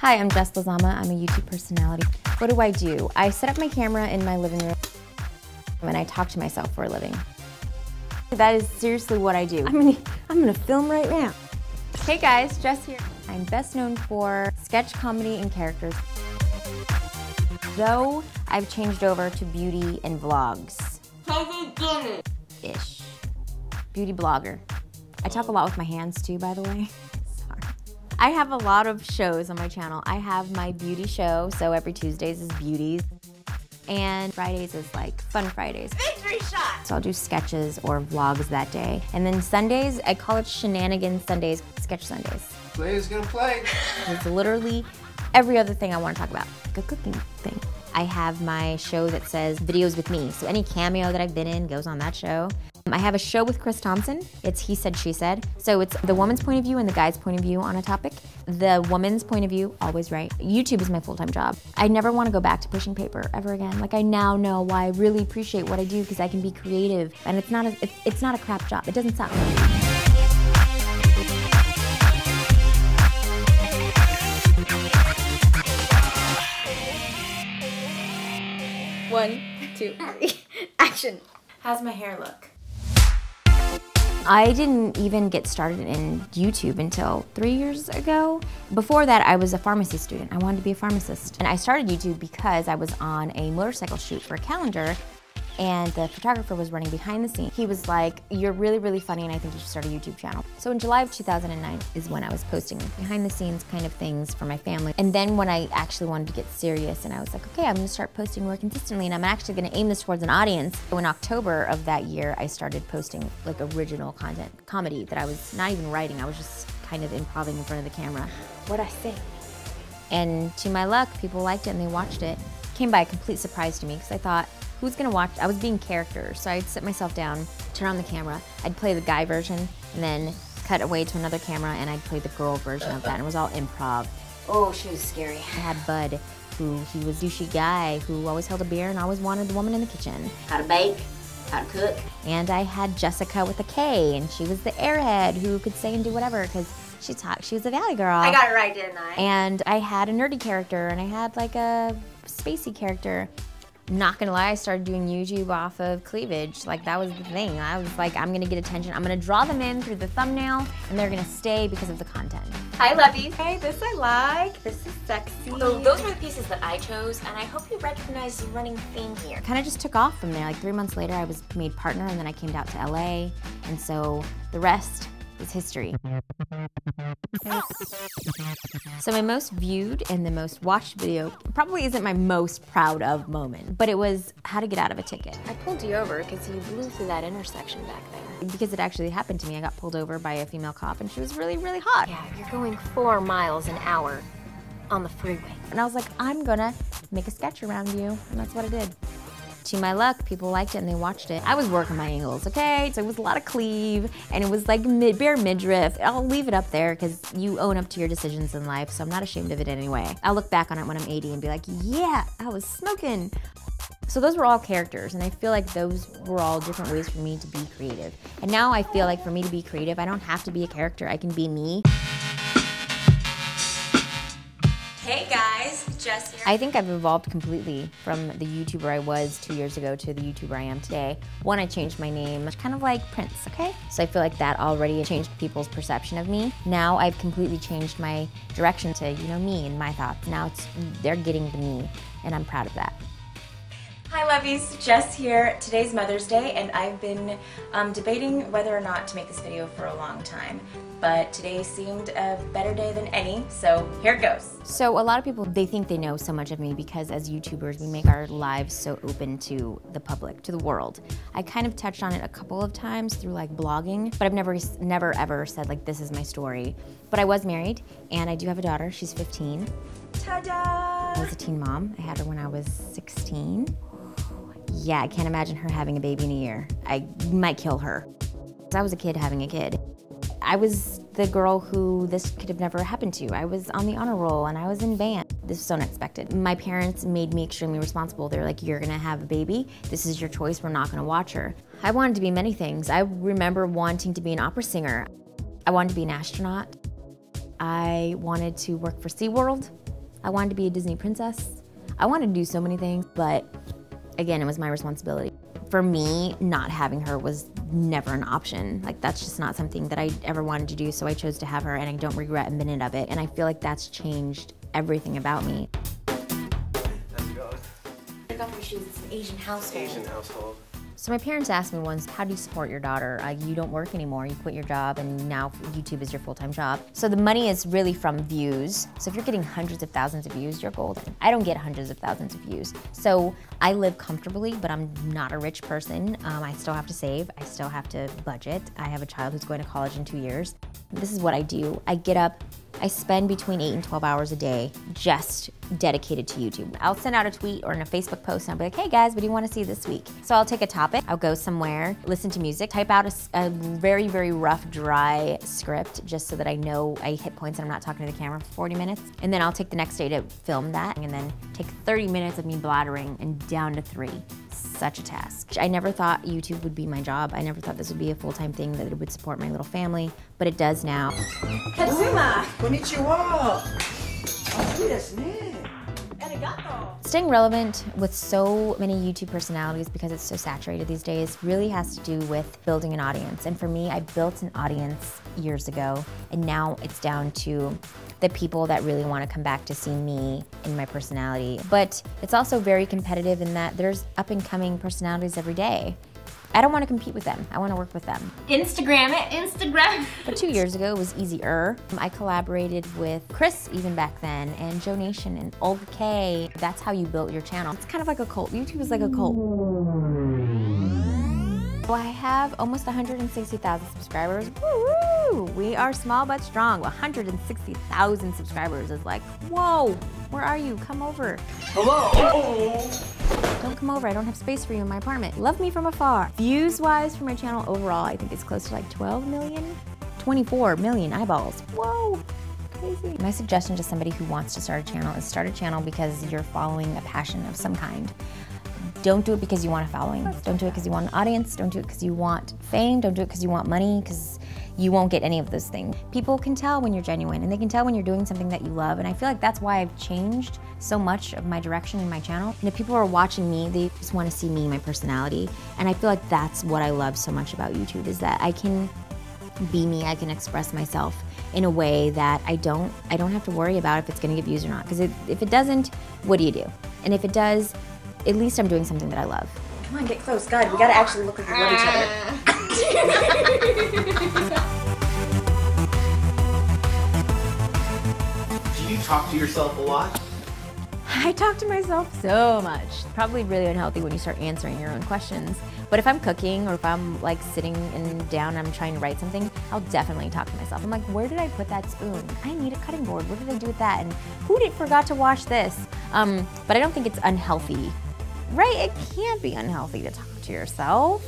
Hi, I'm Jess Lizama. I'm a YouTube personality. What do? I set up my camera in my living room and I talk to myself for a living. That is seriously what I do. I'm gonna film right now. Hey guys, Jess here. I'm best known for sketch comedy and characters. Though I've changed over to beauty and vlogs. Ish. Beauty blogger. I talk a lot with my hands too, by the way. Sorry. I have a lot of shows on my channel. I have my beauty show, so every Tuesdays is beauties. And Fridays is like Fun Fridays. Victory shot! So I'll do sketches or vlogs that day. And then Sundays, I call it Shenanigans Sundays, Sketch Sundays. Play's gonna play. It's literally every other thing I want to talk about, like a cooking thing. I have my show that says Videos with Me, so any cameo that I've been in goes on that show. I have a show with Chris Thompson. It's He Said, She Said. So it's the woman's point of view and the guy's point of view on a topic. The woman's point of view, always right. YouTube is my full-time job. I never want to go back to pushing paper ever again. Like I now know why I really appreciate what I do because I can be creative and it's not a crap job. It doesn't suck. One, two, three, action. How's my hair look? I didn't even get started in YouTube until 3 years ago. Before that, I was a pharmacy student. I wanted to be a pharmacist. And I started YouTube because I was on a motorcycle shoot for a calendar and the photographer was running behind the scenes. He was like, you're really, really funny and I think you should start a YouTube channel. So in July of 2009 is when I was posting behind the scenes kind of things for my family. And then when I actually wanted to get serious and I was like, okay, I'm gonna start posting more consistently and I'm actually gonna aim this towards an audience. So in October of that year, I started posting like original content, comedy that I was not even writing, I was just kind of improvising in front of the camera. What'd I say? And to my luck, people liked it and they watched it. It came by a complete surprise to me because I thought, who's gonna watch? I was being characters, so I'd sit myself down, turn on the camera, I'd play the guy version, and then cut away to another camera, and I'd play the girl version of that, and it was all improv. Oh, she was scary. I had Bud, he was a douchey guy, who always held a beer and always wanted the woman in the kitchen. How to bake, how to cook. And I had Jessica with a K, and she was the airhead who could say and do whatever, because she was a valley girl. I got it right, didn't I? And I had a nerdy character, and I had like a spacey character. Not gonna lie, I started doing YouTube off of cleavage. Like that was the thing. I was like, I'm gonna get attention. I'm gonna draw them in through the thumbnail and they're gonna stay because of the content. Hi, lovies. Hey, this I like. This is sexy. So those were the pieces that I chose and I hope you recognize the running theme here. Kind of just took off from there. Like 3 months later, I was made partner and then I came out to LA. And so the rest is history. So my most viewed and the most watched video probably isn't my most proud of moment, but it was how to get out of a ticket. I pulled you over because you blew through that intersection back there. Because it actually happened to me. I got pulled over by a female cop and she was really, really hot. Yeah, you're going 4 miles an hour on the freeway. And I was like, I'm gonna make a sketch around you, and that's what I did. To my luck, people liked it and they watched it. I was working my angles, okay? So it was a lot of cleave and it was like bare midriff. I'll leave it up there because you own up to your decisions in life, so I'm not ashamed of it anyway. I'll look back on it when I'm 80 and be like, yeah, I was smoking. So those were all characters and I feel like those were all different ways for me to be creative. And now I feel like for me to be creative, I don't have to be a character, I can be me. Hey guys, Jess here. I think I've evolved completely from the YouTuber I was 2 years ago to the YouTuber I am today. One, I changed my name, kind of like Prince, okay? So I feel like that already changed people's perception of me. Now I've completely changed my direction to, you know, me and my thoughts. Now they're getting to me, and I'm proud of that. Hi lovies, Jess here. Today's Mother's Day and I've been debating whether or not to make this video for a long time. But today seemed a better day than any, so here it goes. So a lot of people, they think they know so much of me because as YouTubers, we make our lives so open to the public, to the world. I kind of touched on it a couple of times through like blogging, but I've never ever said like this is my story. But I was married and I do have a daughter, she's 15. Ta-da! I was a teen mom, I had her when I was 16. Yeah, I can't imagine her having a baby in a year. I might kill her. I was a kid having a kid. I was the girl who this could have never happened to. I was on the honor roll and I was in band. This was so unexpected. My parents made me extremely responsible. They're like, you're gonna have a baby. This is your choice. We're not gonna watch her. I wanted to be many things. I remember wanting to be an opera singer. I wanted to be an astronaut. I wanted to work for SeaWorld. I wanted to be a Disney princess. I wanted to do so many things, but again, it was my responsibility. For me, not having her was never an option. Like, that's just not something that I ever wanted to do, so I chose to have her, and I don't regret a minute of it. And I feel like that's changed everything about me. Let's go. I got my shoes. It's an Asian household. Asian household. So my parents asked me once, how do you support your daughter? You don't work anymore, you quit your job, and now YouTube is your full-time job. So the money is really from views. So if you're getting hundreds of thousands of views, you're golden. I don't get hundreds of thousands of views. So I live comfortably, but I'm not a rich person. I still have to save, I still have to budget. I have a child who's going to college in 2 years. This is what I do. I get up, I spend between 8 and 12 hours a day just dedicated to YouTube. I'll send out a tweet or in a Facebook post and I'll be like, hey guys, what do you want to see this week? So I'll take a topic, I'll go somewhere, listen to music, type out a very, very rough, dry script just so that I know I hit points and I'm not talking to the camera for 40 minutes. And then I'll take the next day to film that and then take 30 minutes of me blathering and down to 3. Such a task. I never thought YouTube would be my job. I never thought this would be a full-time thing, that it would support my little family, but it does now. Kazuma! Konnichiwa! Staying relevant with so many YouTube personalities, because it's so saturated these days, really has to do with building an audience. And for me, I built an audience years ago, and now it's down to the people that really want to come back to see me and my personality. But it's also very competitive in that there's up-and-coming personalities every day. I don't want to compete with them. I want to work with them. Instagram it, Instagram. But 2 years ago, it was easier. I collaborated with Chris even back then, and Joe Nation and Olga K. That's how you built your channel. It's kind of like a cult. YouTube is like a cult. Well, I have almost 160,000 subscribers. Woo-woo! We are small but strong. 160,000 subscribers is like, whoa, where are you? Come over. Hello! Don't come over, I don't have space for you in my apartment. Love me from afar. Views-wise for my channel overall, I think it's close to like 12 million? 24 million eyeballs. Whoa, crazy. My suggestion to somebody who wants to start a channel is start a channel because you're following a passion of some kind. Don't do it because you want a following. Don't do it because you want an audience. Don't do it because you want fame. Don't do it because you want money, because you won't get any of those things. People can tell when you're genuine, and they can tell when you're doing something that you love, and I feel like that's why I've changed so much of my direction in my channel. And if people are watching me, they just want to see me, my personality, and I feel like that's what I love so much about YouTube, is that I can be me, I can express myself in a way that I don't have to worry about if it's gonna get views or not, because if it doesn't, what do you do? And if it does, at least I'm doing something that I love. Come on, get close. God, we gotta actually look like we love each other. Do you talk to yourself a lot? I talk to myself so much. Probably really unhealthy when you start answering your own questions. But if I'm cooking or if I'm like sitting down and I'm trying to write something, I'll definitely talk to myself. I'm like, where did I put that spoon? I need a cutting board. What did I do with that? And who forgot to wash this? But I don't think it's unhealthy. Right? It can't be unhealthy to talk to yourself.